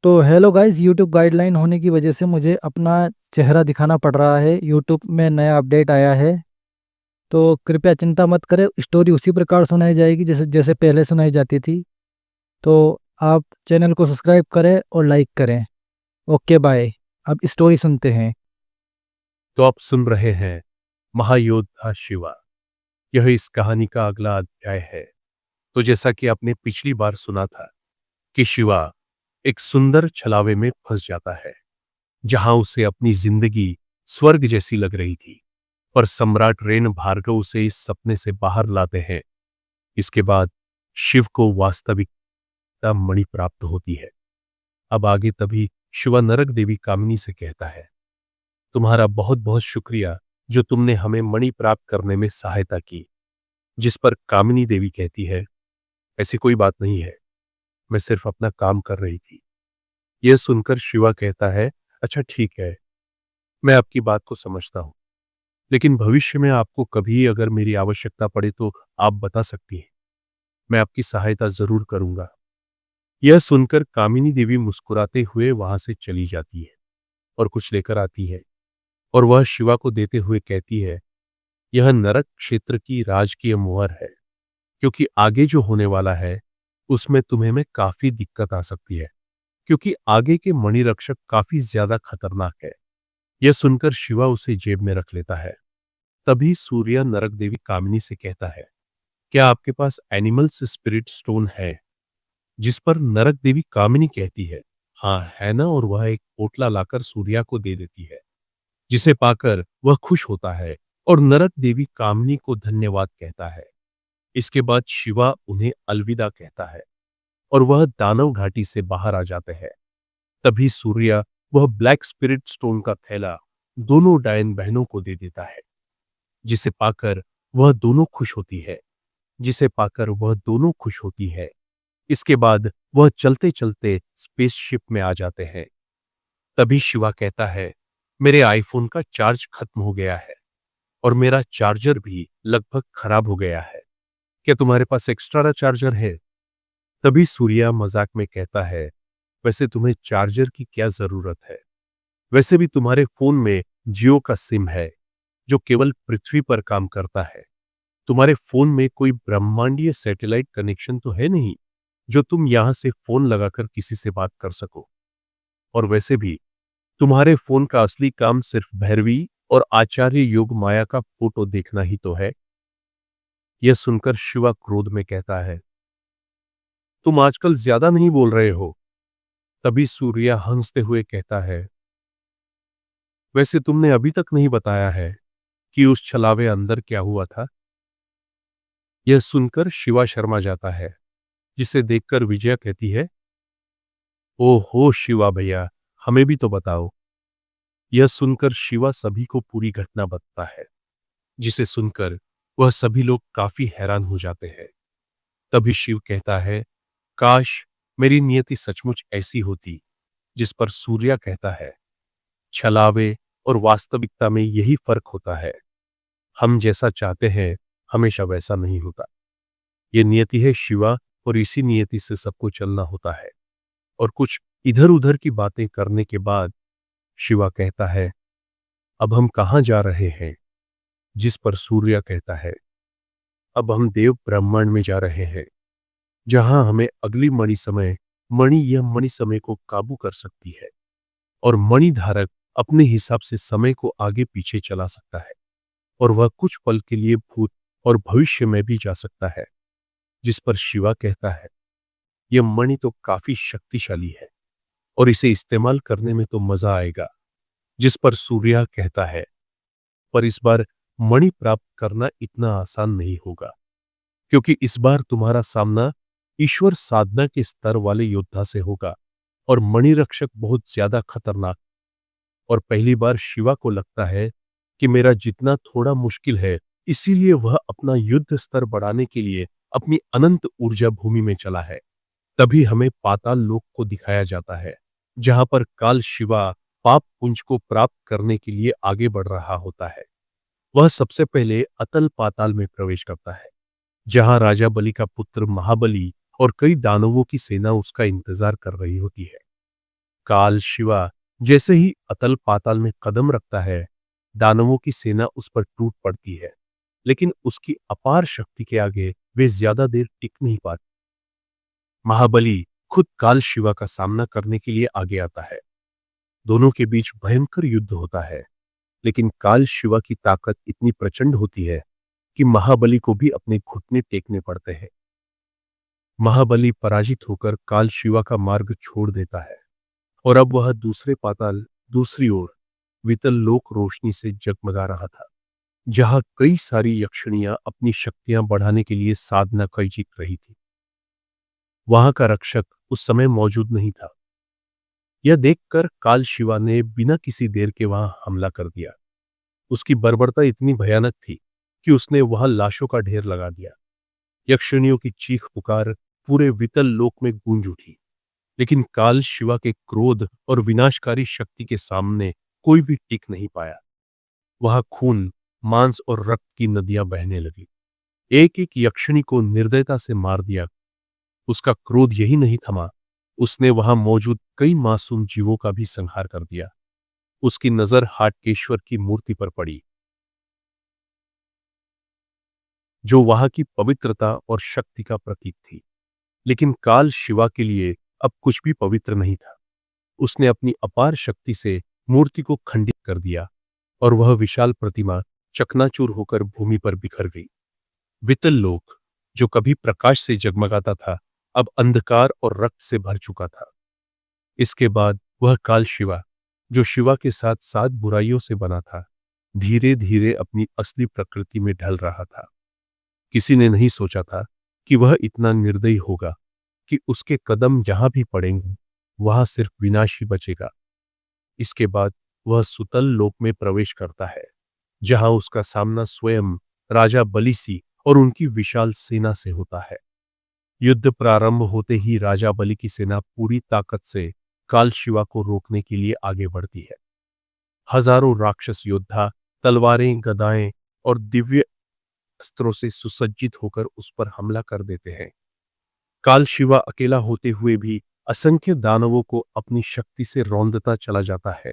तो hello guys, YouTube guideline होने की वजह से मुझे अपना चेहरा दिखाना पड़ रहा है। यूट्यूब में नया अपडेट आया है। तो कृपया चिंता मत करें, स्टोरी उसी प्रकार सुनाई जाएगी जैसे जैसे पहले सुनाई जाती थी। तो आप चैनल को सब्सक्राइब करें और लाइक करें। Okay bye. अब स्टोरी सुनते हैं। तो आप सुन रहे हैं महायोद्धा शिवा। यह इस कहानी का अगला अध्याय है। तो जैसा कि आपने पिछली बार सुना था कि शिवा एक सुंदर छलावे में फंस जाता है, जहां उसे अपनी जिंदगी स्वर्ग जैसी लग रही थी। पर सम्राट रेन भार्गव उसे इस सपने से बाहर लाते हैं। इसके बाद शिव को वास्तविकता मणि प्राप्त होती है। अब आगे तभी शिवा नरक देवी कामिनी से कहता है, तुम्हारा बहुत बहुत शुक्रिया जो तुमने हमें मणि प्राप्त करने में सहायता की। जिस पर कामिनी देवी कहती है, ऐसी कोई बात नहीं है, मैं सिर्फ अपना काम कर रही थी। यह सुनकर शिवा कहता है, अच्छा ठीक है, मैं आपकी बात को समझता हूं, लेकिन भविष्य में आपको कभी अगर मेरी आवश्यकता पड़े तो आप बता सकती हैं। मैं आपकी सहायता जरूर करूंगा। यह सुनकर कामिनी देवी मुस्कुराते हुए वहां से चली जाती है और कुछ लेकर आती है, और वह शिवा को देते हुए कहती है, यह नरक क्षेत्र की राजकीय मुहर है, क्योंकि आगे जो होने वाला है उसमें तुम्हें में काफी दिक्कत आ सकती है, क्योंकि आगे के मणिरक्षक काफी ज्यादा खतरनाक है। यह सुनकर शिवा उसे जेब में रख लेता है। तभी सूर्य नरक देवी कामिनी से कहता है, क्या आपके पास एनिमल्स स्पिरिट स्टोन है? जिस पर नरक देवी कामिनी कहती है, हाँ है ना, और वह एक पोटला लाकर सूर्या को दे देती है, जिसे पाकर वह खुश होता है और नरक देवी कामिनी को धन्यवाद कहता है। इसके बाद शिवा उन्हें अलविदा कहता है और वह दानव घाटी से बाहर आ जाते हैं। तभी सूर्या वह ब्लैक स्पिरिट स्टोन का थैला दोनों डायन बहनों को दे देता है, जिसे पाकर वह दोनों खुश होती है जिसे पाकर वह दोनों खुश होती है। इसके बाद वह चलते चलते स्पेसशिप में आ जाते हैं। तभी शिवा कहता है, मेरे आईफोन का चार्ज खत्म हो गया है और मेरा चार्जर भी लगभग खराब हो गया है। क्या तुम्हारे पास एक्स्ट्रा चार्जर है? तभी सूर्या मजाक में कहता है, वैसे तुम्हें चार्जर की क्या जरूरत है? वैसे भी तुम्हारे फोन में जियो का सिम है, जो केवल पृथ्वी पर काम करता है। तुम्हारे फोन में कोई ब्रह्मांडीय सैटेलाइट कनेक्शन तो है नहीं, जो तुम यहां से फोन लगाकर किसी से बात कर सको। और वैसे भी तुम्हारे फोन का असली काम सिर्फ भैरवी और आचार्य योग माया का फोटो देखना ही तो है। यह सुनकर शिवा क्रोध में कहता है, तुम आजकल ज्यादा नहीं बोल रहे हो? तभी सूर्या हंसते हुए कहता है, वैसे तुमने अभी तक नहीं बताया है कि उस छलावे अंदर क्या हुआ था। यह सुनकर शिवा शर्मा जाता है, जिसे देखकर विजया कहती है, ओहो शिवा भैया, हमें भी तो बताओ। यह सुनकर शिवा सभी को पूरी घटना बताता है, जिसे सुनकर वह सभी लोग काफी हैरान हो जाते हैं। तभी शिव कहता है, काश मेरी नियति सचमुच ऐसी होती। जिस पर सूर्या कहता है, छलावे और वास्तविकता में यही फर्क होता है। हम जैसा चाहते हैं हमेशा वैसा नहीं होता। ये नियति है शिवा, और इसी नियति से सबको चलना होता है। और कुछ इधर उधर की बातें करने के बाद शिवा कहता है, अब हम कहाँ जा रहे हैं? जिस पर सूर्या कहता है, अब हम देव ब्रह्मांड में जा रहे हैं, जहां हमें अगली मणि यह मणि समय को काबू कर सकती है, और मणि धारक अपने हिसाब से समय को आगे पीछे चला सकता है, और वह कुछ पल के लिए भूत और भविष्य में भी जा सकता है। जिस पर शिवा कहता है, यह मणि तो काफी शक्तिशाली है और इसे इस्तेमाल करने में तो मजा आएगा। जिस पर सूर्या कहता है, पर इस बार मणि प्राप्त करना इतना आसान नहीं होगा, क्योंकि इस बार तुम्हारा सामना ईश्वर साधना के स्तर वाले योद्धा से होगा, और मणिरक्षक बहुत ज्यादा खतरनाक। और पहली बार शिवा को लगता है कि मेरा जितना थोड़ा मुश्किल है, इसीलिए वह अपना युद्ध स्तर बढ़ाने के लिए अपनी अनंत ऊर्जा भूमि में चला है। तभी हमें पाताल लोक को दिखाया जाता है, जहां पर काल शिवा पाप पुंज को प्राप्त करने के लिए आगे बढ़ रहा होता है। वह सबसे पहले अतल पाताल में प्रवेश करता है, जहां राजा बलि का पुत्र महाबली और कई दानवों की सेना उसका इंतजार कर रही होती है। काल शिवा जैसे ही अतल पाताल में कदम रखता है, दानवों की सेना उस पर टूट पड़ती है, लेकिन उसकी अपार शक्ति के आगे वे ज्यादा देर टिक नहीं पाते। महाबली खुद काल शिवा का सामना करने के लिए आगे आता है। दोनों के बीच भयंकर युद्ध होता है, लेकिन काल शिवा की ताकत इतनी प्रचंड होती है कि महाबली को भी अपने घुटने टेकने पड़ते हैं। महाबली पराजित होकर काल शिवा का मार्ग छोड़ देता है और अब वह दूसरे पाताल, दूसरी ओर वितल लोक रोशनी से जगमगा रहा था, जहां कई सारी यक्षिणियां अपनी शक्तियां बढ़ाने के लिए साधना कर रही थी। वहां का रक्षक उस समय मौजूद नहीं था। यह देखकर काल शिवा ने बिना किसी देर के वहां हमला कर दिया। उसकी बर्बरता इतनी भयानक थी कि उसने वहां लाशों का ढेर लगा दिया। यक्षिणियों की चीख पुकार पूरे वितल लोक में गूंज उठी, लेकिन काल शिवा के क्रोध और विनाशकारी शक्ति के सामने कोई भी टिक नहीं पाया। वहां खून, मांस और रक्त की नदियां बहने लगी। एक एक यक्षिणी को निर्दयता से मार दिया। उसका क्रोध यही नहीं थमा, उसने वहां मौजूद कई मासूम जीवों का भी संहार कर दिया। उसकी नजर हाटकेश्वर की मूर्ति पर पड़ी, जो वहां की पवित्रता और शक्ति का प्रतीक थी। लेकिन काल शिवा के लिए अब कुछ भी पवित्र नहीं था। उसने अपनी अपार शक्ति से मूर्ति को खंडित कर दिया और वह विशाल प्रतिमा चकनाचूर होकर भूमि पर बिखर गई। वितल लोक, जो कभी प्रकाश से जगमगाता था, अब अंधकार और रक्त से भर चुका था। इसके बाद वह काल शिवा, जो शिवा के साथ सात बुराइयों से बना था, धीरे धीरे अपनी असली प्रकृति में ढल रहा था। किसी ने नहीं सोचा था कि वह इतना निर्दयी होगा कि उसके कदम जहां भी पड़ेंगे वहां सिर्फ विनाश ही बचेगा। इसके बाद वह सुतल लोक में प्रवेश करता है, जहां उसका सामना स्वयं राजा बलिसी और उनकी विशाल सेना से होता है। युद्ध प्रारंभ होते ही राजा बलि की सेना पूरी ताकत से काल शिवा को रोकने के लिए आगे बढ़ती है। हजारों राक्षस योद्धा तलवारें, गदाएं और दिव्य अस्त्रों से सुसज्जित होकर उस पर हमला कर देते हैं। काल शिवा अकेला होते हुए भी असंख्य दानवों को अपनी शक्ति से रौंदता चला जाता है।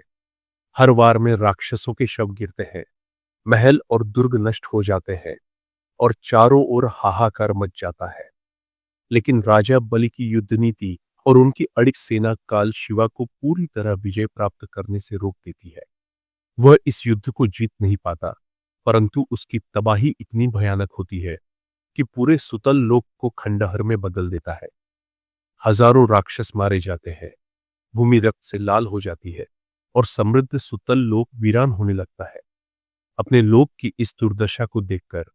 हर वार में राक्षसों के शव गिरते हैं, महल और दुर्ग नष्ट हो जाते हैं और चारों ओर हाहाकार मच जाता है। लेकिन राजा बलि की युद्ध नीति और उनकी अड़िग सेना काल शिवा को पूरी तरह विजय प्राप्त करने से रोक देती है। वह इस युद्ध को जीत नहीं पाता, परंतु उसकी तबाही इतनी भयानक होती है कि पूरे सुतल लोक को खंडहर में बदल देता है। हजारों राक्षस मारे जाते हैं, भूमि रक्त से लाल हो जाती है और समृद्ध सुतल लोक वीरान होने लगता है। अपने लोक की इस दुर्दशा को देखकर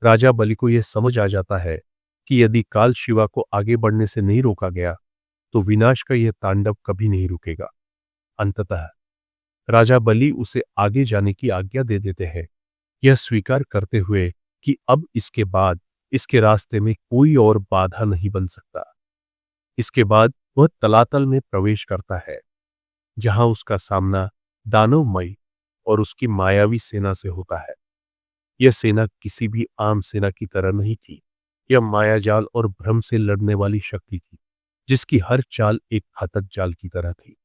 राजा बलि को यह समझ आ जाता है कि यदि काल शिवा को आगे बढ़ने से नहीं रोका गया तो विनाश का यह तांडव कभी नहीं रुकेगा। अंततः राजा बलि उसे आगे जाने की आज्ञा दे देते हैं, यह स्वीकार करते हुए कि अब इसके बाद इसके रास्ते में कोई और बाधा नहीं बन सकता। इसके बाद वह तलातल में प्रवेश करता है, जहां उसका सामना दानवमयी और उसकी मायावी सेना से होता है। यह सेना किसी भी आम सेना की तरह नहीं थी। यह मायाजाल और भ्रम से लड़ने वाली शक्ति थी, जिसकी हर चाल एक घातक जाल की तरह थी।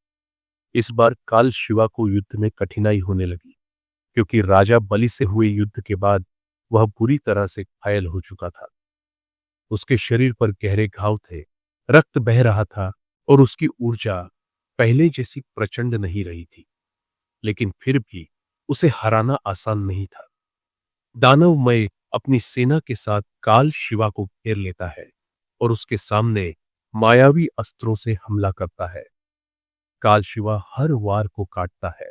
इस बार काल शिवा को युद्ध में कठिनाई होने लगी, क्योंकि राजा बलि से हुए युद्ध के बाद वह बुरी तरह से घायल हो चुका था। उसके शरीर पर गहरे घाव थे, रक्त बह रहा था और उसकी ऊर्जा पहले जैसी प्रचंड नहीं रही थी। लेकिन फिर भी उसे हराना आसान नहीं था। दानवमय अपनी सेना के साथ काल शिवा को घेर लेता है और उसके सामने मायावी अस्त्रों से हमला करता है। काल शिवा हर वार को काटता है,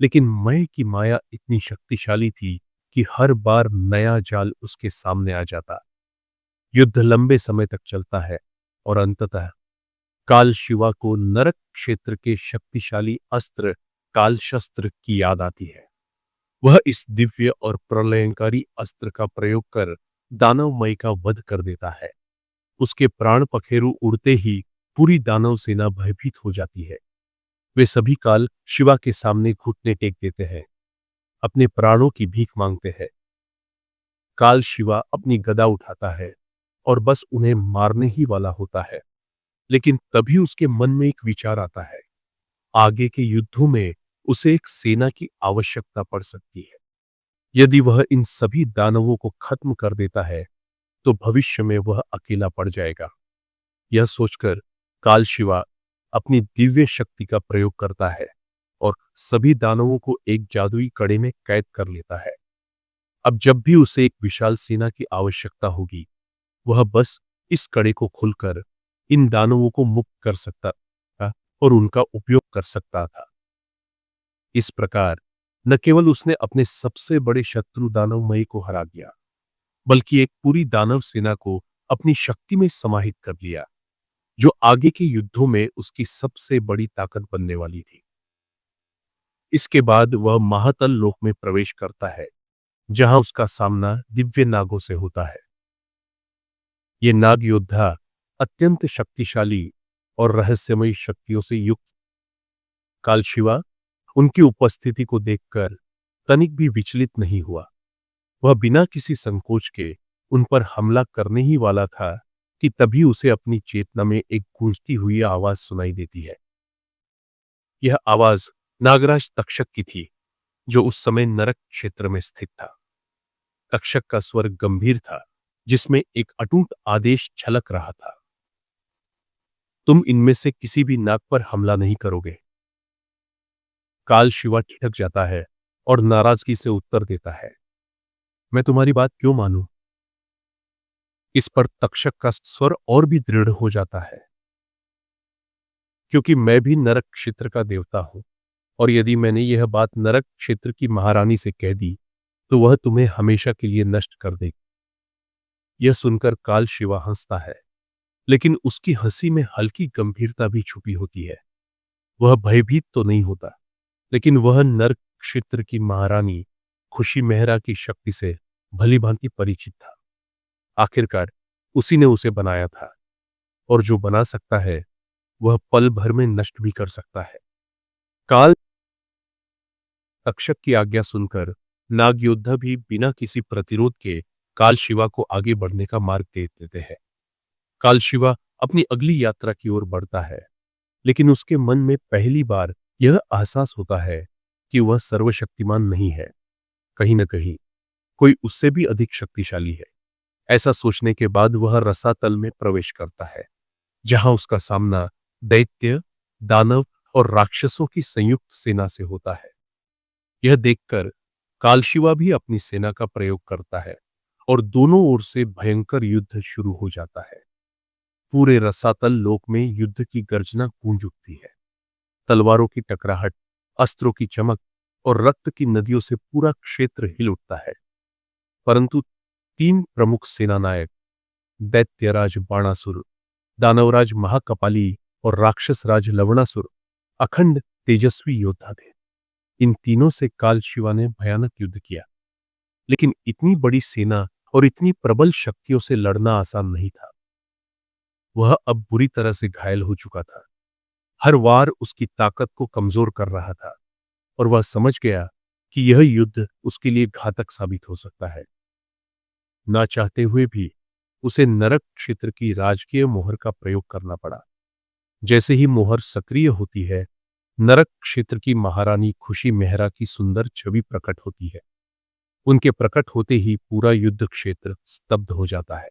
लेकिन मय की माया इतनी शक्तिशाली थी कि हर बार नया जाल उसके सामने आ जाता। युद्ध लंबे समय तक चलता है और अंततः काल शिवा को नरक क्षेत्र के शक्तिशाली अस्त्र काल शस्त्र की याद आती है। वह इस दिव्य और प्रलयंकारी अस्त्र का प्रयोग कर दानवमय का वध कर देता है। उसके प्राण पखेरु उड़ते ही पूरी दानव सेना भयभीत हो जाती है। वे सभी काल शिवा के सामने घुटने टेक देते हैं, अपने प्राणों की भीख मांगते हैं। काल शिवा अपनी गदा उठाता है और बस उन्हें मारने ही वाला होता है, लेकिन तभी उसके मन में एक विचार आता है। आगे के युद्धों में उसे एक सेना की आवश्यकता पड़ सकती है। यदि वह इन सभी दानवों को खत्म कर देता है तो भविष्य में वह अकेला पड़ जाएगा। यह सोचकर काल शिवा अपनी दिव्य शक्ति का प्रयोग करता है और सभी दानवों को एक जादुई कड़े में कैद कर लेता है। अब जब भी उसे एक विशाल सेना की आवश्यकता होगी, वह बस इस कड़े को खुलकर इन दानवों को मुक्त कर सकता था और उनका उपयोग कर सकता था। इस प्रकार न केवल उसने अपने सबसे बड़े शत्रु दानवमयी को हरा दिया, बल्कि एक पूरी दानव सेना को अपनी शक्ति में समाहित कर लिया, जो आगे के युद्धों में उसकी सबसे बड़ी ताकत बनने वाली थी। इसके बाद वह महातल लोक में प्रवेश करता है, जहां उसका सामना दिव्य नागों से होता है। ये नाग योद्धा अत्यंत शक्तिशाली और रहस्यमयी शक्तियों से युक्त। काल शिवा उनकी उपस्थिति को देखकर तनिक भी विचलित नहीं हुआ। वह बिना किसी संकोच के उन पर हमला करने ही वाला था कि तभी उसे अपनी चेतना में एक गूंजती हुई आवाज सुनाई देती है। यह आवाज नागराज तक्षक की थी, जो उस समय नरक क्षेत्र में स्थित था। तक्षक का स्वर गंभीर था, जिसमें एक अटूट आदेश झलक रहा था। तुम इनमें से किसी भी नाग पर हमला नहीं करोगे। काल शिवा ठिठक जाता है और नाराजगी से उत्तर देता है, मैं तुम्हारी बात क्यों मानूं? इस पर तक्षक का स्वर और भी दृढ़ हो जाता है, क्योंकि मैं भी नरक क्षेत्र का देवता हूं, और यदि मैंने यह बात नरक क्षेत्र की महारानी से कह दी तो वह तुम्हें हमेशा के लिए नष्ट कर देगी। यह सुनकर काल शिवा हंसता है, लेकिन उसकी हंसी में हल्की गंभीरता भी छुपी होती है। वह भयभीत तो नहीं होता, लेकिन वह नरक क्षेत्र की महारानी खुशी मेहरा की शक्ति से भली भांति परिचित था। आखिरकार उसी ने उसे बनाया था, और जो बना सकता है वह पल भर में नष्ट भी कर सकता है। काल तक्षक की आज्ञा सुनकर नाग योद्धा भी बिना किसी प्रतिरोध के काल शिवा को आगे बढ़ने का मार्ग दे देते हैं। काल शिवा अपनी अगली यात्रा की ओर बढ़ता है, लेकिन उसके मन में पहली बार यह एहसास होता है कि वह सर्वशक्तिमान नहीं है। कहीं न कहीं कोई उससे भी अधिक शक्तिशाली है। ऐसा सोचने के बाद वह रसातल में प्रवेश करता है, जहां उसका सामना दैत्य, दानव और राक्षसों की संयुक्त सेना से होता है। यह देखकर काल शिवा भी अपनी सेना का प्रयोग करता है और दोनों ओर से भयंकर युद्ध शुरू हो जाता है। पूरे रसातल लोक में युद्ध की गर्जना गूंज उठती है। तलवारों की टकराहट, अस्त्रों की चमक और रक्त की नदियों से पूरा क्षेत्र हिल उठता है। परंतु तीन प्रमुख सेनानायक, दैत्यराज बाणासुर, दानवराज महाकपाली और राक्षस राज लवणासुर अखंड तेजस्वी योद्धा थे। इन तीनों से काल शिवा ने भयानक युद्ध किया, लेकिन इतनी बड़ी सेना और इतनी प्रबल शक्तियों से लड़ना आसान नहीं था। वह अब बुरी तरह से घायल हो चुका था। हर वार उसकी ताकत को कमजोर कर रहा था, और वह समझ गया कि यह युद्ध उसके लिए घातक साबित हो सकता है। ना चाहते हुए भी उसे नरक क्षेत्र की राजकीय मोहर का प्रयोग करना पड़ा। जैसे ही मोहर सक्रिय होती है, नरक क्षेत्र की महारानी खुशी मेहरा की सुंदर छवि प्रकट होती है। उनके प्रकट होते ही पूरा युद्ध क्षेत्र स्तब्ध हो जाता है।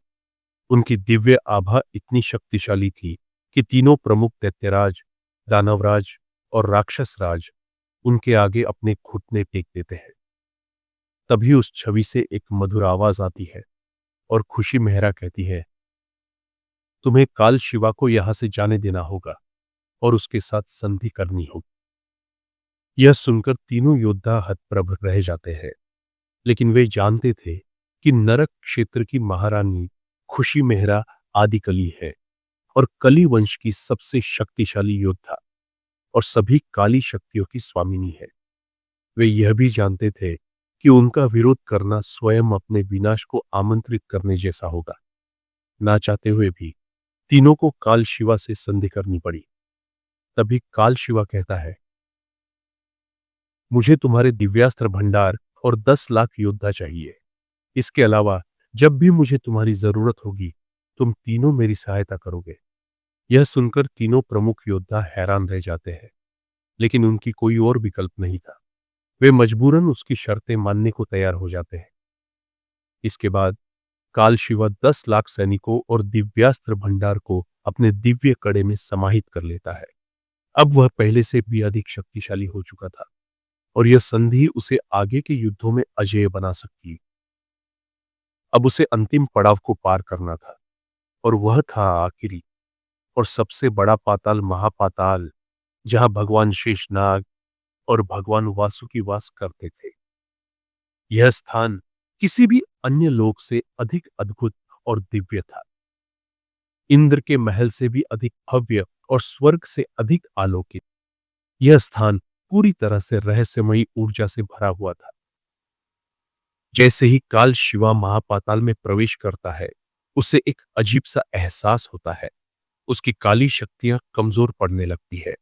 उनकी दिव्य आभा इतनी शक्तिशाली थी कि तीनों प्रमुख दैत्यराज, दानवराज और राक्षस राज उनके आगे अपने घुटने टेक देते हैं। तभी उस छवि से एक मधुर आवाज आती है और खुशी मेहरा कहती है, तुम्हें काल शिवा को यहां से जाने देना होगा और उसके साथ संधि करनी होगी। यह सुनकर तीनों योद्धा हतप्रभ रह जाते हैं, लेकिन वे जानते थे कि नरक क्षेत्र की महारानी खुशी मेहरा आदिकली है और कली वंश की सबसे शक्तिशाली योद्धा और सभी काली शक्तियों की स्वामिनी है। वे यह भी जानते थे कि उनका विरोध करना स्वयं अपने विनाश को आमंत्रित करने जैसा होगा। ना चाहते हुए भी तीनों को काल शिवा से संधि करनी पड़ी। तभी काल शिवा कहता है, मुझे तुम्हारे दिव्यास्त्र भंडार और 10 लाख योद्धा चाहिए। इसके अलावा जब भी मुझे तुम्हारी जरूरत होगी, तुम तीनों मेरी सहायता करोगे। यह सुनकर तीनों प्रमुख योद्धा हैरान रह जाते हैं, लेकिन उनकी कोई और विकल्प नहीं था। वे मजबूरन उसकी शर्तें मानने को तैयार हो जाते हैं। इसके बाद काल शिवा 10 लाख सैनिकों और दिव्यास्त्र भंडार को अपने दिव्य कड़े में समाहित कर लेता है। अब वह पहले से भी अधिक शक्तिशाली हो चुका था और यह संधि उसे आगे के युद्धों में अजेय बना सकती। अब उसे अंतिम पड़ाव को पार करना था और वह था आखिरी और सबसे बड़ा पाताल, महापाताल, जहां भगवान शेषनाग और भगवान वासुकी वास करते थे। यह स्थान किसी भी अन्य लोक से अधिक अद्भुत और दिव्य था, इंद्र के महल से भी अधिक भव्य और स्वर्ग से अधिक आलोकित। यह स्थान पूरी तरह से रहस्यमयी ऊर्जा से भरा हुआ था। जैसे ही काल शिवा महापाताल में प्रवेश करता है, उसे एक अजीब सा एहसास होता है। उसकी काली शक्तियां कमजोर पड़ने लगती है,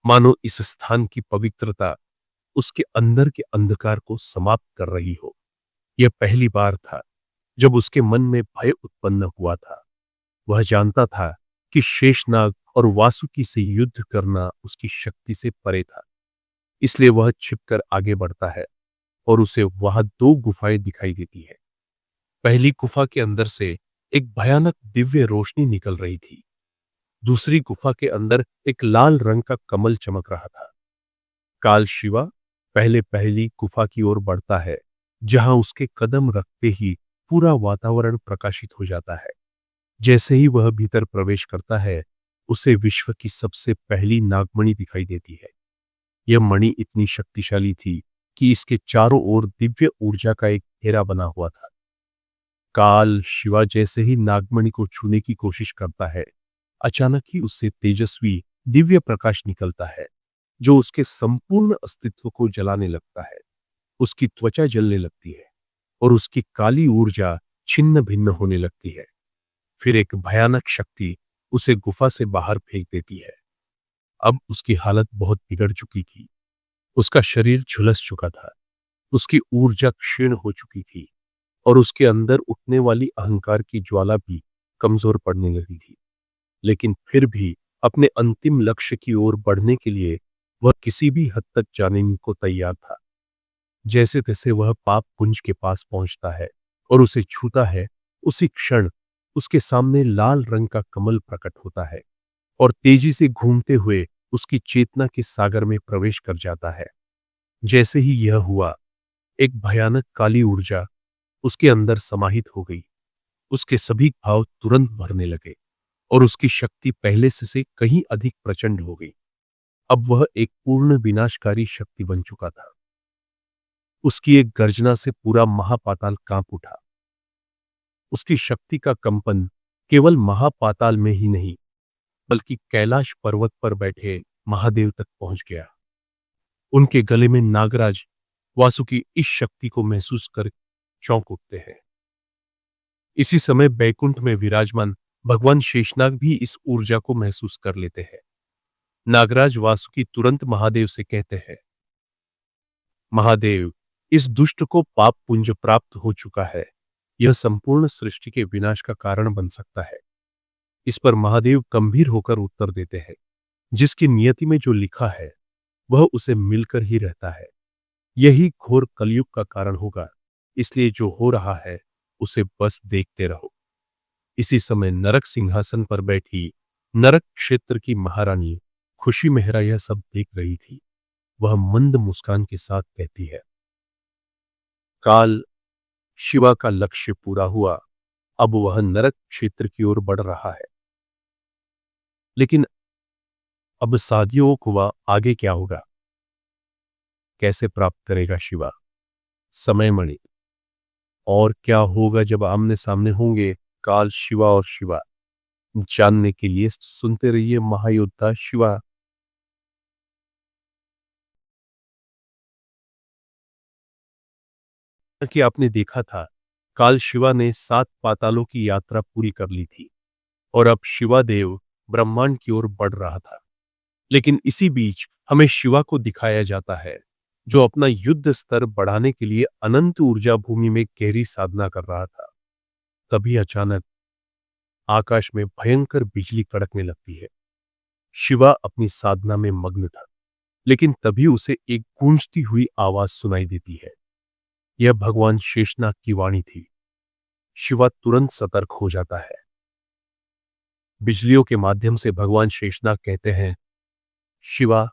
मानो इस स्थान की पवित्रता उसके अंदर के अंधकार को समाप्त कर रही हो। यह पहली बार था जब उसके मन में भय उत्पन्न हुआ था। वह जानता था कि शेषनाग और वासुकी से युद्ध करना उसकी शक्ति से परे था, इसलिए वह छिपकर आगे बढ़ता है और उसे वहां 2 गुफाएं दिखाई देती है। पहली गुफा के अंदर से एक भयानक दिव्य रोशनी निकल रही थी। दूसरी गुफा के अंदर एक लाल रंग का कमल चमक रहा था। काल शिवा पहले पहली गुफा की ओर बढ़ता है, जहां उसके कदम रखते ही पूरा वातावरण प्रकाशित हो जाता है। जैसे ही वह भीतर प्रवेश करता है, उसे विश्व की सबसे पहली नागमणि दिखाई देती है। यह मणि इतनी शक्तिशाली थी कि इसके चारों ओर दिव्य ऊर्जा का एक घेरा बना हुआ था। काल शिवा जैसे ही नागमणि को छूने की कोशिश करता है, अचानक ही उससे तेजस्वी दिव्य प्रकाश निकलता है, जो उसके संपूर्ण अस्तित्व को जलाने लगता है। उसकी त्वचा जलने लगती है और उसकी काली ऊर्जा छिन्न भिन्न होने लगती है। फिर एक भयानक शक्ति उसे गुफा से बाहर फेंक देती है। अब उसकी हालत बहुत बिगड़ चुकी थी। उसका शरीर झुलस चुका था, उसकी ऊर्जा क्षीण हो चुकी थी और उसके अंदर उठने वाली अहंकार की ज्वाला भी कमजोर पड़ने लगी थी। लेकिन फिर भी अपने अंतिम लक्ष्य की ओर बढ़ने के लिए वह किसी भी हद तक जाने को तैयार था। जैसे तैसे वह पाप पुंज के पास पहुंचता है और उसे छूता है। उसी क्षण उसके सामने लाल रंग का कमल प्रकट होता है और तेजी से घूमते हुए उसकी चेतना के सागर में प्रवेश कर जाता है। जैसे ही यह हुआ, एक भयानक काली ऊर्जा उसके अंदर समाहित हो गई। उसके सभी भाव तुरंत भरने लगे और उसकी शक्ति पहले से कहीं अधिक प्रचंड हो गई। अब वह एक पूर्ण विनाशकारी शक्ति बन चुका था। उसकी एक गर्जना से पूरा महापाताल कांप उठा। उसकी शक्ति का कंपन केवल महापाताल में ही नहीं, बल्कि कैलाश पर्वत पर बैठे महादेव तक पहुंच गया। उनके गले में नागराज वासुकी इस शक्ति को महसूस कर चौंक उठते हैं। इसी समय बैकुंठ में विराजमान भगवान शेषनाग भी इस ऊर्जा को महसूस कर लेते हैं। नागराज वासुकी तुरंत महादेव से कहते हैं, महादेव, इस दुष्ट को पाप पुंज प्राप्त हो चुका है। यह संपूर्ण सृष्टि के विनाश का कारण बन सकता है। इस पर महादेव गंभीर होकर उत्तर देते हैं, जिसकी नियति में जो लिखा है वह उसे मिलकर ही रहता है। यही घोर कलयुग का कारण होगा, इसलिए जो हो रहा है उसे बस देखते रहो। इसी समय नरक सिंहासन पर बैठी नरक क्षेत्र की महारानी खुशी मेहरा यह सब देख रही थी। वह मंद मुस्कान के साथ कहती है, काल शिवा का लक्ष्य पूरा हुआ। अब वह नरक क्षेत्र की ओर बढ़ रहा है। लेकिन अब साधियों को वह आगे क्या होगा? कैसे प्राप्त करेगा शिवा समय मणि? और क्या होगा जब आमने सामने होंगे काल शिवा और शिवा? जानने के लिए सुनते रहिए महायोद्धा शिवा। कि आपने देखा था, काल शिवा ने 7 पातालों की यात्रा पूरी कर ली थी और अब शिवा देव ब्रह्मांड की ओर बढ़ रहा था। लेकिन इसी बीच हमें शिवा को दिखाया जाता है, जो अपना युद्ध स्तर बढ़ाने के लिए अनंत ऊर्जा भूमि में गहरी साधना कर रहा था। तभी अचानक आकाश में भयंकर बिजली कड़कने लगती है। शिवा अपनी साधना में मग्न था। लेकिन तभी उसे एक गूंजती हुई आवाज सुनाई देती है। यह भगवान शेषनाग की वाणी थी। शिवा तुरंत सतर्क हो जाता है। बिजलियों के माध्यम से भगवान शेषनाग कहते हैं, शिवा।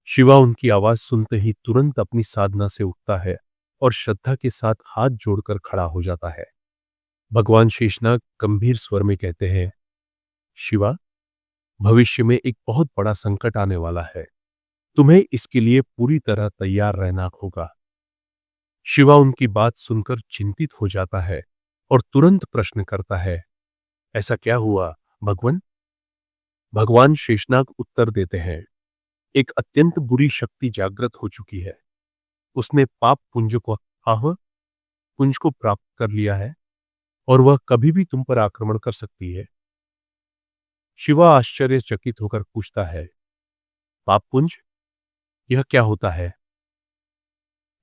शिवा उनकी आवाज सुनते ही तुरंत अपनी साधना से उठता है और श्रद्धा के साथ हाथ जोड़कर खड़ा हो जाता है। भगवान शेषनाग गंभीर स्वर में कहते हैं, शिवा, भविष्य में एक बहुत बड़ा संकट आने वाला है। तुम्हें इसके लिए पूरी तरह तैयार रहना होगा। शिवा उनकी बात सुनकर चिंतित हो जाता है और तुरंत प्रश्न करता है, ऐसा क्या हुआ भगवान? भगवान शेषनाग उत्तर देते हैं, एक अत्यंत बुरी शक्ति जागृत हो चुकी है। उसने पाप पुंज को आह पुंज को प्राप्त कर लिया है और वह कभी भी तुम पर आक्रमण कर सकती है। शिवा आश्चर्यचकित होकर पूछता है, पाप पुंज, यह क्या होता है?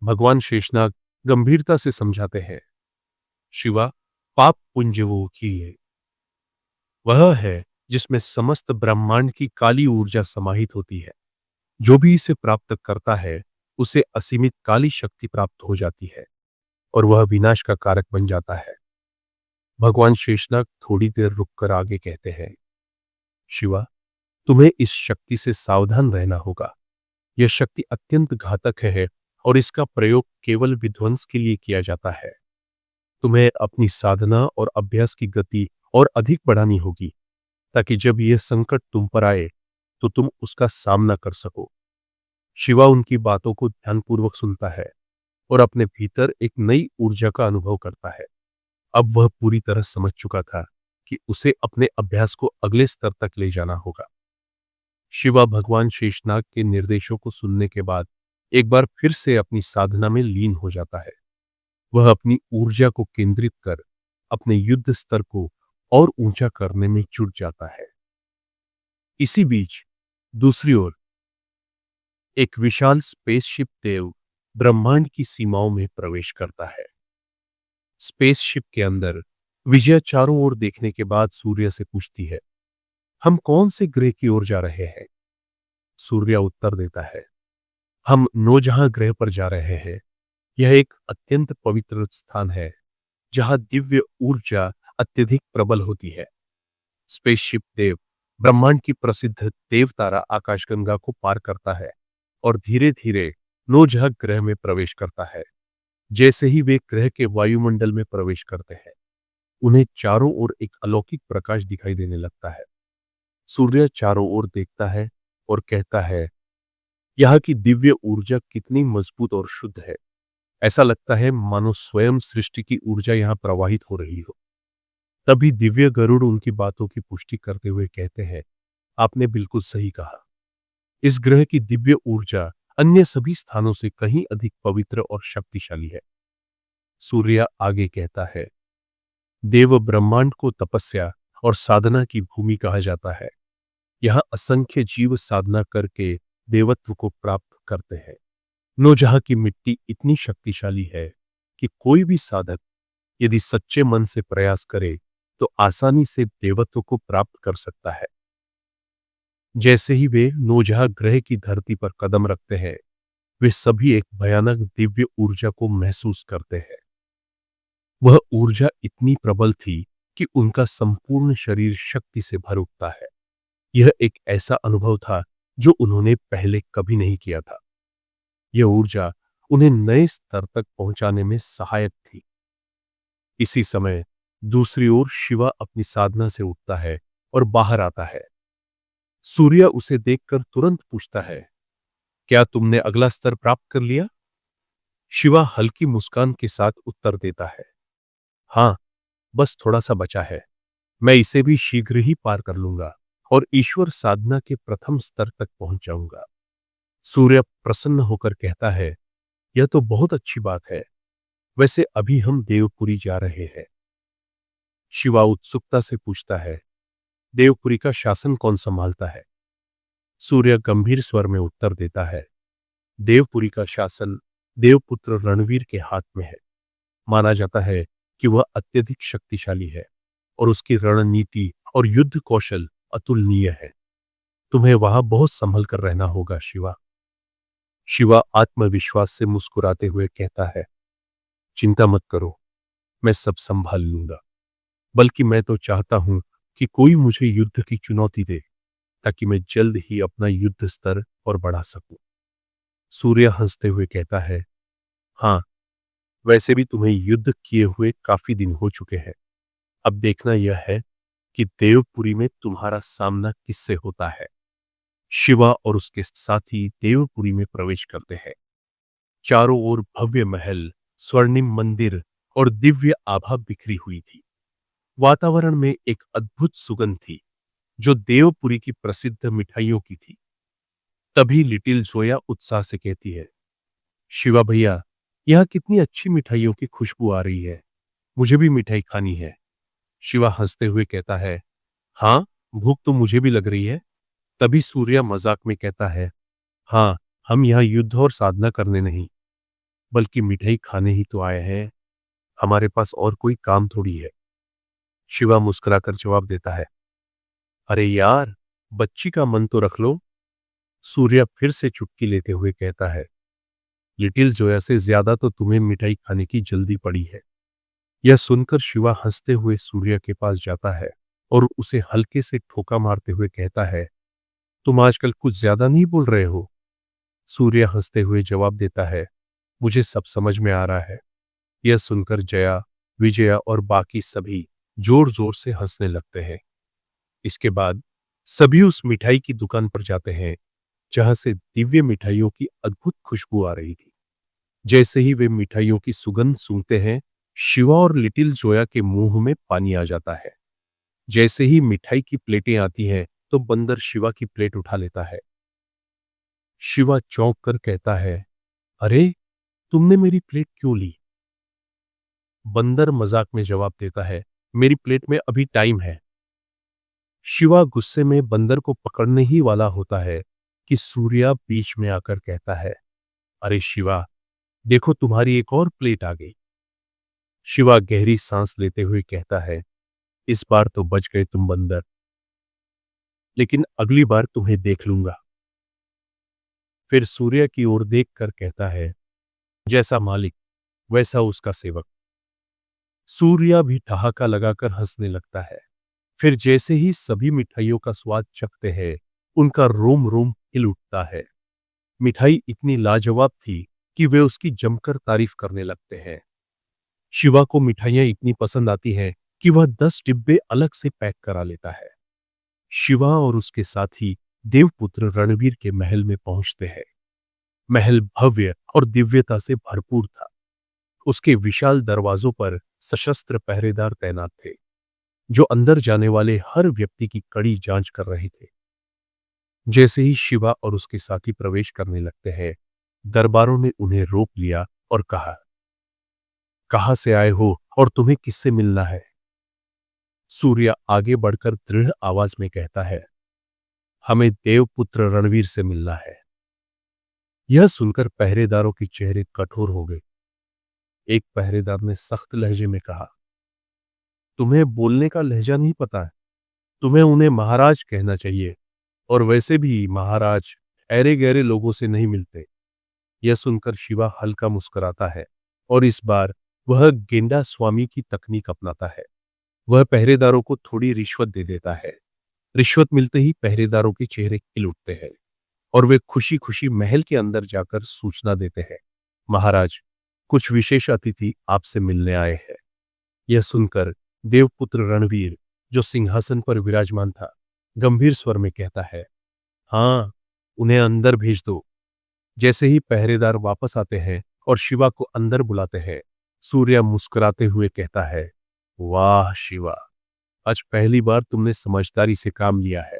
भगवान शेषनाग गंभीरता से समझाते हैं, शिवा, पाप पुंज वो की है, वह है जिसमें समस्त ब्रह्मांड की काली ऊर्जा समाहित होती है। जो भी इसे प्राप्त करता है उसे असीमित काली शक्ति प्राप्त हो जाती है और वह विनाश का कारक बन जाता है। भगवान शेषनाग थोड़ी देर रुककर आगे कहते हैं, शिवा, तुम्हें इस शक्ति से सावधान रहना होगा। यह शक्ति अत्यंत घातक है और इसका प्रयोग केवल विध्वंस के लिए किया जाता है। तुम्हें अपनी साधना और अभ्यास की गति और अधिक बढ़ानी होगी ताकि जब यह संकट तुम पर आए तो तुम उसका सामना कर सको। शिवा उनकी बातों को ध्यानपूर्वक सुनता है और अपने भीतर एक नई ऊर्जा का अनुभव करता है। अब वह पूरी तरह समझ चुका था कि उसे अपने अभ्यास को अगले स्तर तक ले जाना होगा। शिवा भगवान शेषनाग के निर्देशों को सुनने के बाद एक बार फिर से अपनी साधना में लीन हो जाता है। वह अपनी ऊर्जा को केंद्रित कर अपने युद्ध स्तर को और ऊंचा करने में जुट जाता है। इसी बीच दूसरी ओर एक विशाल स्पेसशिप देव ब्रह्मांड की सीमाओं में प्रवेश करता है। स्पेसशिप के अंदर विजया चारों ओर देखने के बाद सूर्य से पूछती है, हम कौन से ग्रह की ओर जा रहे हैं? सूर्य उत्तर देता है, हम नौजहां ग्रह पर जा रहे हैं। यह एक अत्यंत पवित्र स्थान है जहां दिव्य ऊर्जा अत्यधिक प्रबल होती है। स्पेसशिप देव ब्रह्मांड की प्रसिद्ध देवतारा आकाशगंगा को पार करता है और धीरे धीरे नौजह ग्रह में प्रवेश करता है। जैसे ही वे ग्रह के वायुमंडल में प्रवेश करते हैं उन्हें चारों ओर एक अलौकिक प्रकाश दिखाई देने लगता है। सूर्य चारों ओर देखता है और कहता है, यहाँ की दिव्य ऊर्जा कितनी मजबूत और शुद्ध है। ऐसा लगता है मानो स्वयं सृष्टि की ऊर्जा यहाँ प्रवाहित हो रही हो। तभी दिव्य गरुड़ उनकी बातों की पुष्टि करते हुए कहते हैं, आपने बिल्कुल सही कहा। इस ग्रह की दिव्य ऊर्जा अन्य सभी स्थानों से कहीं अधिक पवित्र और शक्तिशाली है। सूर्य आगे कहता है, देव ब्रह्मांड को तपस्या और साधना की भूमि कहा जाता है। यहाँ असंख्य जीव साधना करके देवत्व को प्राप्त करते हैं। नौजहां की मिट्टी इतनी शक्तिशाली है कि कोई भी साधक यदि सच्चे मन से प्रयास करे तो आसानी से देवत्व को प्राप्त कर सकता है। जैसे ही वे नौजहां ग्रह की धरती पर कदम रखते हैं वे सभी एक भयानक दिव्य ऊर्जा को महसूस करते हैं। वह ऊर्जा इतनी प्रबल थी कि उनका संपूर्ण शरीर शक्ति से भर उठता है। यह एक ऐसा अनुभव था जो उन्होंने पहले कभी नहीं किया था। यह ऊर्जा उन्हें नए स्तर तक पहुंचाने में सहायक थी। इसी समय दूसरी ओर शिवा अपनी साधना से उठता है और बाहर आता है। सूर्य उसे देखकर तुरंत पूछता है, क्या तुमने अगला स्तर प्राप्त कर लिया? शिवा हल्की मुस्कान के साथ उत्तर देता है, हाँ, बस थोड़ा सा बचा है। मैं इसे भी शीघ्र ही पार कर लूंगा और ईश्वर साधना के प्रथम स्तर तक पहुंच जाऊंगा। सूर्य प्रसन्न होकर कहता है, यह तो बहुत अच्छी बात है। वैसे अभी हम देवपुरी जा रहे हैं। शिवा उत्सुकता से पूछता है, देवपुरी का शासन कौन संभालता है? सूर्य गंभीर स्वर में उत्तर देता है, देवपुरी का शासन देवपुत्र रणवीर के हाथ में है। माना जाता है कि वह अत्यधिक शक्तिशाली है और उसकी रणनीति और युद्ध कौशल अतुलनीय है। तुम्हें वहां बहुत संभल कर रहना होगा शिवा। शिवा आत्मविश्वास से मुस्कुराते हुए कहता है, चिंता मत करो, मैं सब संभाल लूंगा। बल्कि मैं तो चाहता हूं कि कोई मुझे युद्ध की चुनौती दे, ताकि मैं जल्द ही अपना युद्ध स्तर और बढ़ा सकूं। सूर्य हंसते हुए कहता है, हाँ, वैसे भी तुम्हें युद्ध किए हुए काफी दिन हो चुके हैं। अब देखना यह है कि देवपुरी में तुम्हारा सामना किससे होता है। शिवा और उसके साथी देवपुरी में प्रवेश करते हैं। चारों ओर भव्य महल, स्वर्णिम मंदिर और दिव्य आभा बिखरी हुई थी। वातावरण में एक अद्भुत सुगंध थी, जो देवपुरी की प्रसिद्ध मिठाइयों की थी। तभी लिटिल जोया उत्साह से कहती है, शिवा भैया, यहाँ कितनी अच्छी मिठाइयों की खुशबू आ रही है। मुझे भी मिठाई खानी है। शिवा हंसते हुए कहता है, हाँ, भूख तो मुझे भी लग रही है। तभी सूर्य मजाक में कहता है, हाँ, हम यहाँ युद्ध और साधना करने नहीं, बल्कि मिठाई खाने ही तो आए हैं। हमारे पास और कोई काम थोड़ी है। शिवा मुस्कुराकर जवाब देता है, अरे यार, बच्ची का मन तो रख लो। सूर्य फिर से चुटकी लेते हुए कहता है, लिटिल जोया से ज्यादा तो तुम्हें मिठाई खाने की जल्दी पड़ी है। यह सुनकर शिवा हंसते हुए सूर्य के पास जाता है और उसे हल्के से ठोका मारते हुए कहता है, तुम आजकल कुछ ज्यादा नहीं बोल रहे हो। सूर्य हंसते हुए जवाब देता है, मुझे सब समझ में आ रहा है। यह सुनकर जया, विजया और बाकी सभी जोर जोर से हंसने लगते हैं। इसके बाद सभी उस मिठाई की दुकान पर जाते हैं, जहां से दिव्य मिठाइयों की अद्भुत खुशबू आ रही थी। जैसे ही वे मिठाइयों की सुगंध सूंघते हैं, शिवा और लिटिल जोया के मुंह में पानी आ जाता है। जैसे ही मिठाई की प्लेटें आती हैं, तो बंदर शिवा की प्लेट उठा लेता है। शिवा चौंक कर कहता है, अरे, तुमने मेरी प्लेट क्यों ली? बंदर मजाक में जवाब देता है, मेरी प्लेट में अभी टाइम है। शिवा गुस्से में बंदर को पकड़ने ही वाला होता है कि सूर्या बीच में आकर कहता है, अरे शिवा, देखो तुम्हारी एक और प्लेट आ गई। शिवा गहरी सांस लेते हुए कहता है, इस बार तो बच गए तुम बंदर, लेकिन अगली बार तुम्हें देख लूंगा। फिर सूर्य की ओर देखकर कहता है, जैसा मालिक वैसा उसका सेवक। सूर्या भी ठहाका लगाकर हंसने लगता है। फिर जैसे ही सभी मिठाइयों का स्वाद चखते हैं, उनका रोम रोम हिल उठता है। मिठाई इतनी लाजवाब थी कि वे उसकी जमकर तारीफ करने लगते हैं। शिवा को मिठाइयां इतनी पसंद आती हैं कि वह 10 डिब्बे अलग से पैक करा लेता है। शिवा और उसके साथी देवपुत्र रणवीर के महल में पहुंचते हैं। महल भव्य और दिव्यता से भरपूर था। उसके विशाल दरवाजों पर सशस्त्र पहरेदार तैनात थे, जो अंदर जाने वाले हर व्यक्ति की कड़ी जांच कर रहे थे। जैसे ही शिवा और उसके साथी प्रवेश करने लगते हैं, दरबारों ने उन्हें रोक लिया और कहा, कहां से आए हो और तुम्हें किससे मिलना है? सूर्य आगे बढ़कर दृढ़ आवाज में कहता है, हमें देवपुत्र रणवीर से मिलना है। यह सुनकर पहरेदारों के चेहरे कठोर हो गए। एक पहरेदार ने सख्त लहजे में कहा, तुम्हें बोलने का लहजा नहीं पता है। तुम्हें उन्हें महाराज कहना चाहिए, और वैसे भी महाराज ऐरे गहरे लोगों से नहीं मिलते। यह सुनकर शिवा हल्का मुस्कुराता है और इस बार वह गेंडा स्वामी की तकनीक अपनाता है। वह पहरेदारों को थोड़ी रिश्वत दे देता है। रिश्वत मिलते ही पहरेदारों के चेहरे खिल उठते हैं और वे खुशी खुशी महल के अंदर जाकर सूचना देते हैं, महाराज, कुछ विशेष अतिथि आपसे मिलने आए हैं। यह सुनकर देवपुत्र रणवीर, जो सिंहासन पर विराजमान था, गंभीर स्वर में कहता है, हाँ, उन्हें अंदर भेज दो। जैसे ही पहरेदार वापस आते हैं और शिवा को अंदर बुलाते हैं, सूर्य मुस्कुराते हुए कहता है, वाह शिवा, आज पहली बार तुमने समझदारी से काम लिया है।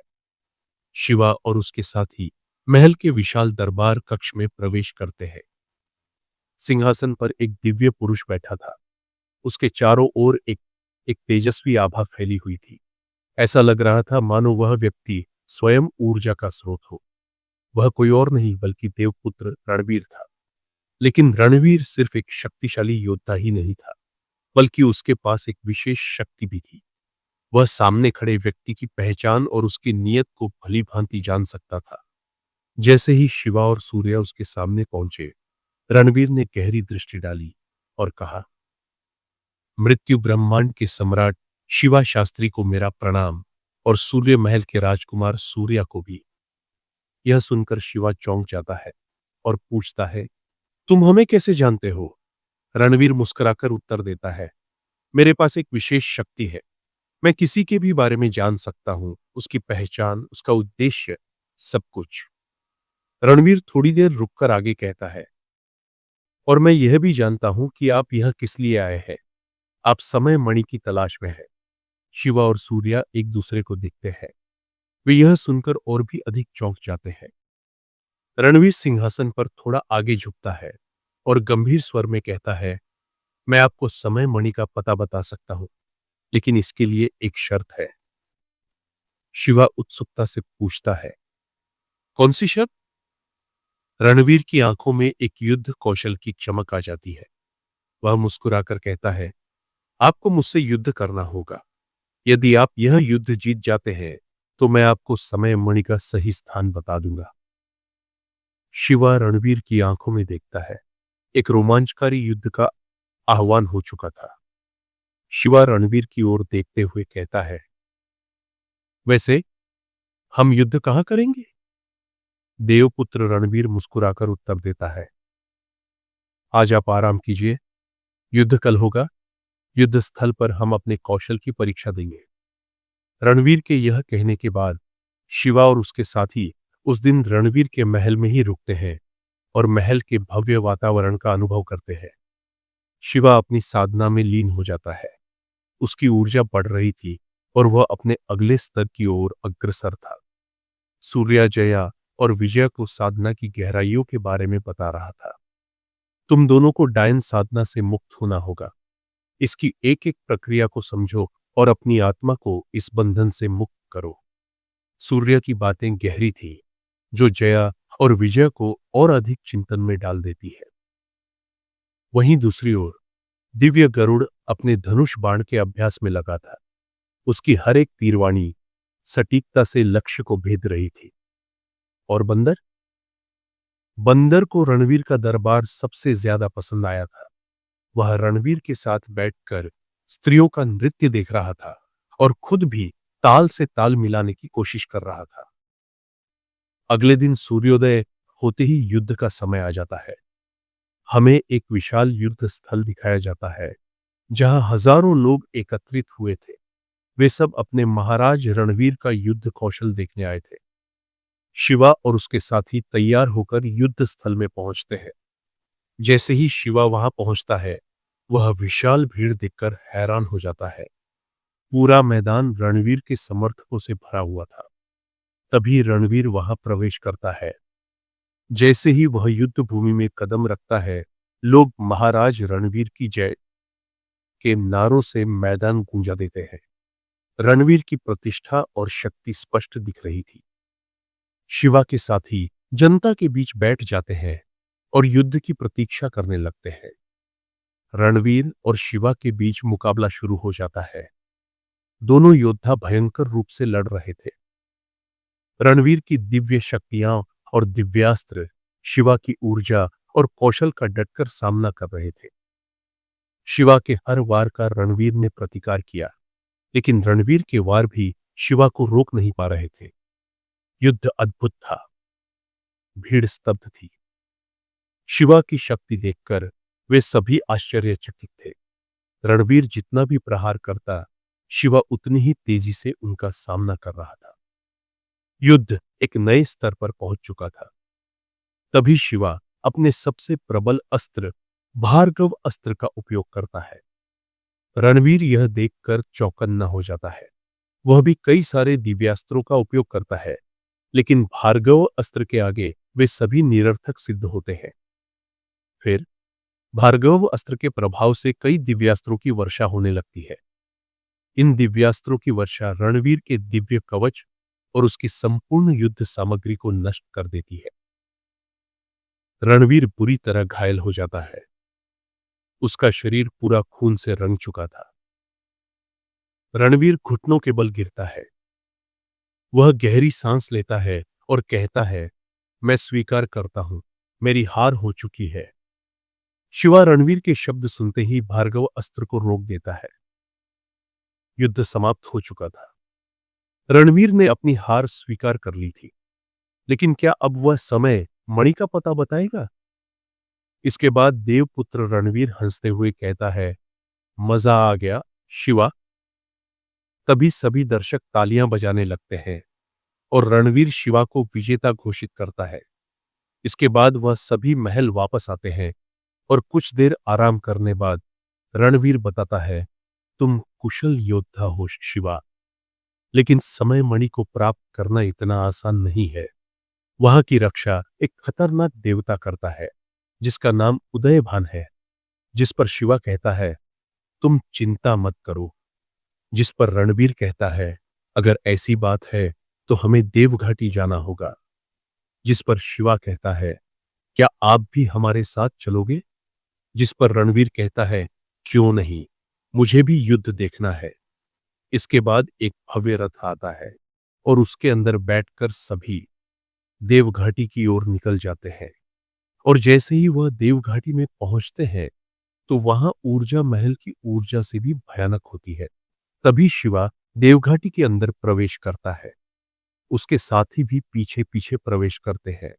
शिवा और उसके साथी महल के विशाल दरबार कक्ष में प्रवेश करते हैं। सिंहासन पर एक दिव्य पुरुष बैठा था। उसके चारों ओर एक तेजस्वी आभा फैली हुई थी। ऐसा लग रहा था मानो वह व्यक्ति स्वयं ऊर्जा का स्रोत हो। वह कोई और नहीं बल्कि देवपुत्र रणवीर था। लेकिन रणवीर सिर्फ एक शक्तिशाली योद्धा ही नहीं था, बल्कि उसके पास एक विशेष शक्ति भी थी। वह सामने खड़े व्यक्ति की पहचान और उसकी नीयत को भली भांति जान सकता था। जैसे ही शिवा और सूर्या उसके सामने पहुंचे, रणवीर ने गहरी दृष्टि डाली और कहा, मृत्यु ब्रह्मांड के सम्राट शिवा शास्त्री को मेरा प्रणाम और सूर्य महल के राजकुमार सूर्या को भी। यह सुनकर शिवा चौंक जाता है और पूछता है, तुम हमें कैसे जानते हो? रणवीर मुस्कुराकर उत्तर देता है, मेरे पास एक विशेष शक्ति है। मैं किसी के भी बारे में जान सकता हूं, उसकी पहचान, उसका उद्देश्य, सब कुछ। रणवीर थोड़ी देर रुककर आगे कहता है, और मैं यह भी जानता हूं कि आप यह किस लिए आए हैं। आप समय मणि की तलाश में हैं। शिवा और सूर्या एक दूसरे को देखते हैं। वे यह सुनकर और भी अधिक चौंक जाते हैं। रणवीर सिंहासन पर थोड़ा आगे झुकता है और गंभीर स्वर में कहता है, मैं आपको समय मणि का पता बता सकता हूं, लेकिन इसके लिए एक शर्त है। शिवा उत्सुकता से पूछता है, कौन सी शर्त? रणवीर की आंखों में एक युद्ध कौशल की चमक आ जाती है। वह मुस्कुराकर कहता है, आपको मुझसे युद्ध करना होगा। यदि आप यह युद्ध जीत जाते हैं तो मैं आपको समय मणि का सही स्थान बता दूंगा। शिवा रणवीर की आंखों में देखता है। एक रोमांचकारी युद्ध का आह्वान हो चुका था। शिवा रणवीर की ओर देखते हुए कहता है, वैसे हम युद्ध कहां करेंगे? देवपुत्र रणवीर मुस्कुराकर उत्तर देता है, आज आप आराम कीजिए, युद्ध कल होगा। युद्ध स्थल पर हम अपने कौशल की परीक्षा देंगे। रणवीर के यह कहने के बाद शिवा और उसके साथी उस दिन रणवीर के महल में ही रुकते हैं और महल के भव्य वातावरण का अनुभव करते हैं। शिवा अपनी साधना में लीन हो जाता है। उसकी ऊर्जा बढ़ रही थी और वह अपने अगले स्तर की ओर अग्रसर था। सूर्या जया और विजय को साधना की गहराइयों के बारे में बता रहा था। तुम दोनों को डायन साधना से मुक्त होना होगा। इसकी एक एक प्रक्रिया को समझो और अपनी आत्मा को इस बंधन से मुक्त करो। सूर्य की बातें गहरी थी, जो जया और विजय को और अधिक चिंतन में डाल देती है। वहीं दूसरी ओर दिव्य गरुड़ अपने धनुष बाण के अभ्यास में लगा था। उसकी हर एक तीरवाणी सटीकता से लक्ष्य को भेद रही थी। और बंदर बंदर को रणवीर का दरबार सबसे ज्यादा पसंद आया था। वह रणवीर के साथ बैठकर स्त्रियों का नृत्य देख रहा था और खुद भी ताल से ताल मिलाने की कोशिश कर रहा था। अगले दिन सूर्योदय होते ही युद्ध का समय आ जाता है। हमें एक विशाल युद्ध स्थल दिखाया जाता है, जहां हजारों लोग एकत्रित हुए थे। वे सब अपने महाराज रणवीर का युद्ध कौशल देखने आए थे। शिवा और उसके साथी तैयार होकर युद्ध स्थल में पहुंचते हैं। जैसे ही शिवा वहां पहुंचता है, वह विशाल भीड़ देखकर हैरान हो जाता है। पूरा मैदान रणवीर के समर्थकों से भरा हुआ था। तभी रणवीर वहां प्रवेश करता है। जैसे ही वह युद्ध भूमि में कदम रखता है, लोग महाराज रणवीर की जय के नारों से मैदान गूंजा देते हैं। रणवीर की प्रतिष्ठा और शक्ति स्पष्ट दिख रही थी। शिवा के साथी जनता के बीच बैठ जाते हैं और युद्ध की प्रतीक्षा करने लगते हैं। रणवीर और शिवा के बीच मुकाबला शुरू हो जाता है। दोनों योद्धा भयंकर रूप से लड़ रहे थे। रणवीर की दिव्य शक्तियां और दिव्यास्त्र शिवा की ऊर्जा और कौशल का डटकर सामना कर रहे थे। शिवा के हर वार का रणवीर ने प्रतिकार किया, लेकिन रणवीर के वार भी शिवा को रोक नहीं पा रहे थे। युद्ध अद्भुत था। भीड़ स्तब्ध थी। शिवा की शक्ति देखकर वे सभी आश्चर्यचकित थे। रणवीर जितना भी प्रहार करता, शिवा उतनी ही तेजी से उनका सामना कर रहा था। युद्ध एक नए स्तर पर पहुंच चुका था। तभी शिवा अपने सबसे प्रबल अस्त्र भार्गव अस्त्र का उपयोग करता है। रणवीर यह देखकर चौकन्ना हो जाता है। वह भी कई सारे दिव्यास्त्रों का उपयोग करता है, लेकिन भार्गव अस्त्र के आगे वे सभी निरर्थक सिद्ध होते हैं। फिर भार्गव अस्त्र के प्रभाव से कई दिव्यास्त्रों की वर्षा होने लगती है। इन दिव्यास्त्रों की वर्षा रणवीर के दिव्य कवच और उसकी संपूर्ण युद्ध सामग्री को नष्ट कर देती है। रणवीर बुरी तरह घायल हो जाता है। उसका शरीर पूरा खून से रंग चुका था। रणवीर घुटनों के बल गिरता है। वह गहरी सांस लेता है और कहता है, मैं स्वीकार करता हूं, मेरी हार हो चुकी है। शिवा रणवीर के शब्द सुनते ही भार्गव अस्त्र को रोक देता है। युद्ध समाप्त हो चुका था। रणवीर ने अपनी हार स्वीकार कर ली थी, लेकिन क्या अब वह समय मणि का पता बताएगा? इसके बाद देवपुत्र रणवीर हंसते हुए कहता है, मजा आ गया शिवा। तभी सभी दर्शक तालियां बजाने लगते हैं और रणवीर शिवा को विजेता घोषित करता है। इसके बाद वह सभी महल वापस आते हैं और कुछ देर आराम करने बाद रणवीर बताता है, तुम कुशल योद्धा हो शिवा, लेकिन समय मणि को प्राप्त करना इतना आसान नहीं है। वहां की रक्षा एक खतरनाक देवता करता है जिसका नाम उदयभान है। जिस पर शिवा कहता है, तुम चिंता मत करो। जिस पर रणवीर कहता है, अगर ऐसी बात है तो हमें देवघाटी जाना होगा। जिस पर शिवा कहता है, क्या आप भी हमारे साथ चलोगे? जिस पर रणवीर कहता है, क्यों नहीं, मुझे भी युद्ध देखना है। इसके बाद एक भव्य रथ आता है और उसके अंदर बैठकर सभी देवघाटी की ओर निकल जाते हैं। और जैसे ही वह देवघाटी में पहुंचते हैं तो वहां ऊर्जा महल की ऊर्जा से भी भयानक होती है। तभी शिवा देवघाटी के अंदर प्रवेश करता है। उसके साथी भी पीछे पीछे प्रवेश करते हैं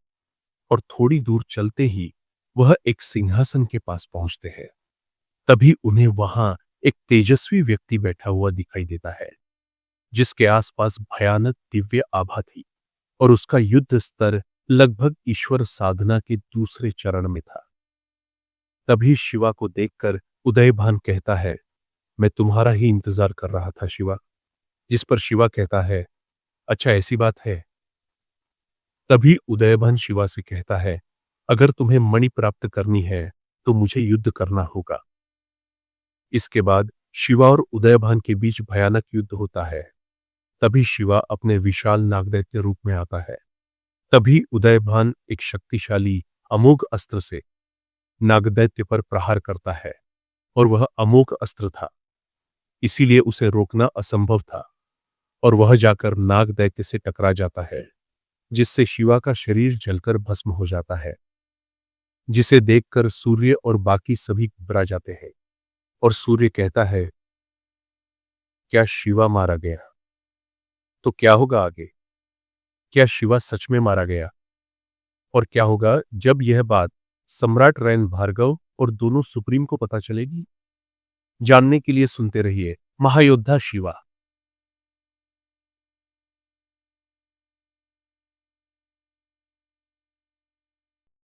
और थोड़ी दूर चलते ही वह एक सिंहासन के पास पहुंचते हैं। तभी उन्हें वहां एक तेजस्वी व्यक्ति बैठा हुआ दिखाई देता है जिसके आसपास भयानक दिव्य आभा थी और उसका युद्ध स्तर लगभग ईश्वर साधना के दूसरे चरण में था। तभी शिवा को देखकर उदयभान कहता है, मैं तुम्हारा ही इंतजार कर रहा था शिवा। जिस पर शिवा कहता है, अच्छा ऐसी बात है। तभी उदयभान शिवा से कहता है, अगर तुम्हें मणि प्राप्त करनी है तो मुझे युद्ध करना होगा। इसके बाद शिवा और उदयभान के बीच भयानक युद्ध होता है। तभी शिवा अपने विशाल नागदैत्य रूप में आता है। तभी उदयभान एक शक्तिशाली अमोघ अस्त्र से नागदैत्य पर प्रहार करता है और वह अमोघ अस्त्र था, इसीलिए उसे रोकना असंभव था और वह जाकर नागदैत्य से टकरा जाता है, जिससे शिवा का शरीर जलकर भस्म हो जाता है। जिसे देखकर सूर्य और बाकी सभी घबरा जाते हैं और सूर्य कहता है, क्या शिवा मारा गया? तो क्या होगा आगे? क्या शिवा सच में मारा गया? और क्या होगा जब यह बात सम्राट रैन भार्गव और दोनों सुप्रीम को पता चलेगी? जानने के लिए सुनते रहिए महायोद्धा शिवा।